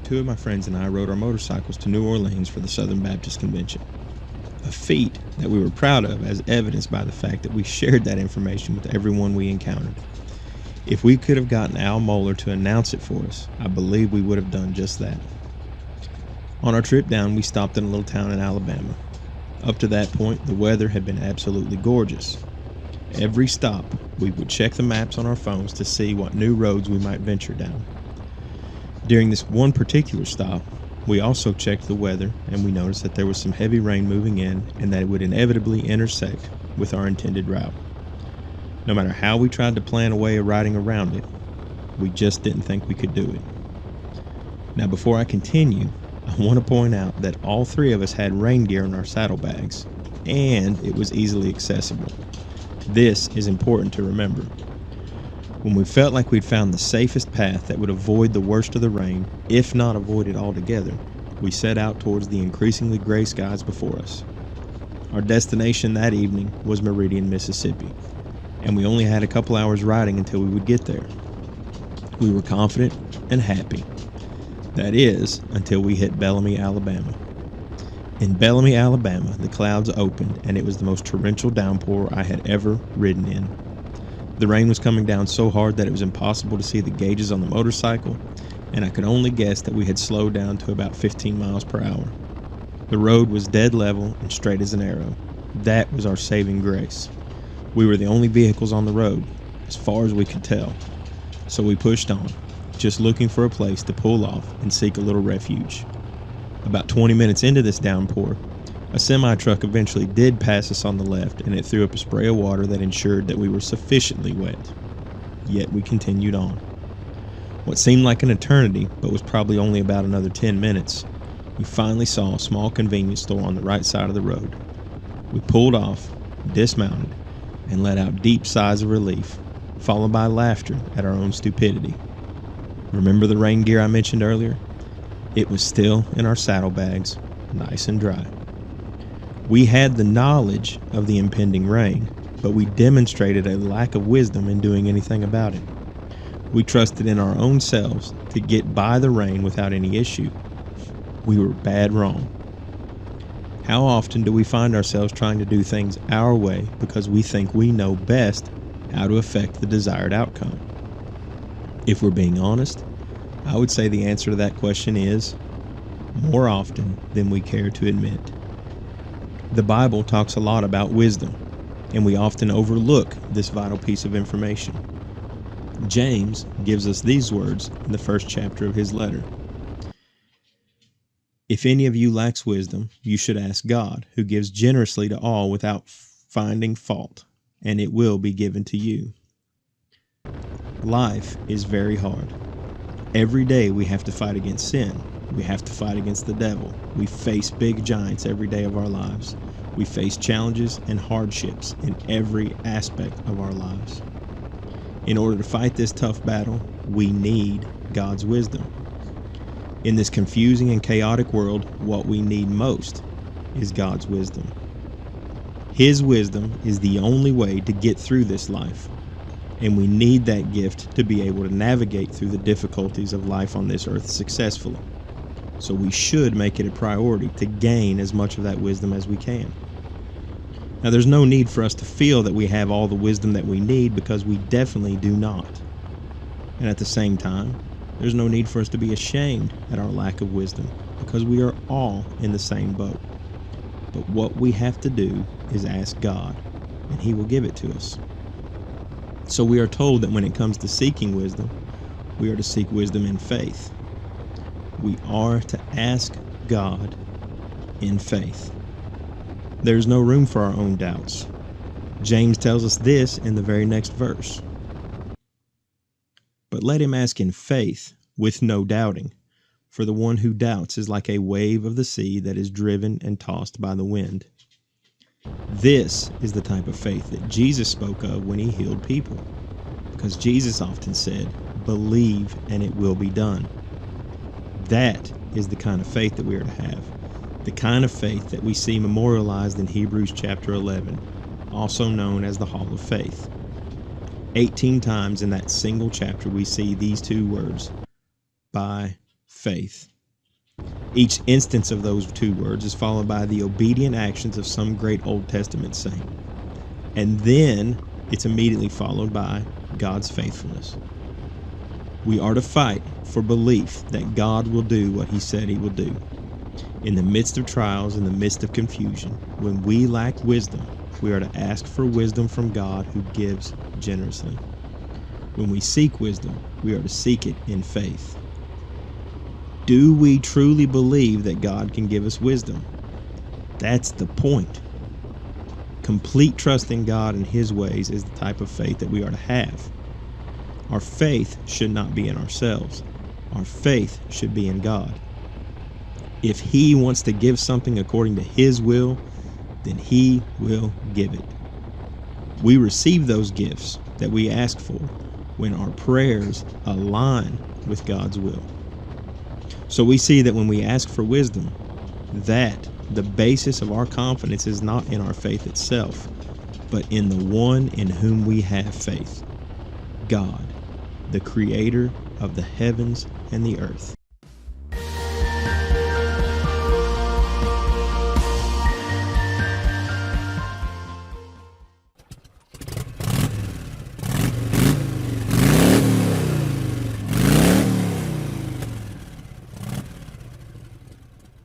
two of my friends and I rode our motorcycles to New Orleans for the Southern Baptist Convention. A feat that we were proud of, as evidenced by the fact that we shared that information with everyone we encountered. If we could have gotten Al Mohler to announce it for us, I believe we would have done just that. On our trip down, we stopped in a little town in Alabama. Up to that point, the weather had been absolutely gorgeous. Every stop, we would check the maps on our phones to see what new roads we might venture down. During this one particular stop, we also checked the weather, and we noticed that there was some heavy rain moving in and that it would inevitably intersect with our intended route. No matter how we tried to plan a way of riding around it, we just didn't think we could do it. Now, before I continue, I want to point out that all three of us had rain gear in our saddlebags, and it was easily accessible. This is important to remember. When we felt like we'd found the safest path that would avoid the worst of the rain, if not avoid it altogether, we set out towards the increasingly gray skies before us. Our destination that evening was Meridian, Mississippi, and we only had a couple hours riding until we would get there. We were confident and happy. That is, until we hit Bellamy, Alabama. In Bellamy, Alabama, the clouds opened and it was the most torrential downpour I had ever ridden in. The rain was coming down so hard that it was impossible to see the gauges on the motorcycle, and I could only guess that we had slowed down to about 15 miles per hour. The road was dead level and straight as an arrow. That was our saving grace. We were the only vehicles on the road, as far as we could tell. So we pushed on, just looking for a place to pull off and seek a little refuge. About 20 minutes into this downpour, a semi-truck eventually did pass us on the left, and it threw up a spray of water that ensured that we were sufficiently wet. Yet we continued on. What seemed like an eternity, but was probably only about another 10 minutes, we finally saw a small convenience store on the right side of the road. We pulled off, dismounted, and let out deep sighs of relief, followed by laughter at our own stupidity. Remember the rain gear I mentioned earlier? It was still in our saddlebags, nice and dry. We had the knowledge of the impending rain, but we demonstrated a lack of wisdom in doing anything about it. We trusted in our own selves to get by the rain without any issue. We were bad wrong. How often do we find ourselves trying to do things our way because we think we know best how to affect the desired outcome? If we're being honest, I would say the answer to that question is more often than we care to admit. The Bible talks a lot about wisdom, and we often overlook this vital piece of information. James gives us these words in the first chapter of his letter. If any of you lacks wisdom, you should ask God, who gives generously to all without finding fault, and it will be given to you. Life is very hard. Every day we have to fight against sin. We have to fight against the devil. We face big giants every day of our lives. We face challenges and hardships in every aspect of our lives. In order to fight this tough battle, we need God's wisdom. In this confusing and chaotic world, what we need most is God's wisdom. His wisdom is the only way to get through this life, and we need that gift to be able to navigate through the difficulties of life on this earth successfully. So we should make it a priority to gain as much of that wisdom as we can. Now, there's no need for us to feel that we have all the wisdom that we need, because we definitely do not. And at the same time, there's no need for us to be ashamed at our lack of wisdom, because we are all in the same boat. But what we have to do is ask God, and He will give it to us. So we are told that when it comes to seeking wisdom, we are to seek wisdom in faith. We are to ask God in faith. There's no room for our own doubts. James tells us this in the very next verse. But let him ask in faith, with no doubting, for the one who doubts is like a wave of the sea that is driven and tossed by the wind. This is the type of faith that Jesus spoke of when He healed people, because Jesus often said, "Believe and it will be done." That is the kind of faith that we are to have, the kind of faith that we see memorialized in Hebrews chapter 11, also known as the Hall of Faith. 18 times in that single chapter we see these two words, by faith. Each instance of those two words is followed by the obedient actions of some great Old Testament saint. And then it's immediately followed by God's faithfulness. We are to fight for belief that God will do what he said he will do. In the midst of trials, in the midst of confusion, when we lack wisdom, we are to ask for wisdom from God who gives generously. When we seek wisdom, we are to seek it in faith. Do we truly believe that God can give us wisdom? That's the point. Complete trust in God and his ways is the type of faith that we are to have. Our faith should not be in ourselves. Our faith should be in God. If he wants to give something according to his will, then he will give it. We receive those gifts that we ask for when our prayers align with God's will. So we see that when we ask for wisdom, that the basis of our confidence is not in our faith itself, but in the one in whom we have faith, God, the creator of the heavens and the earth.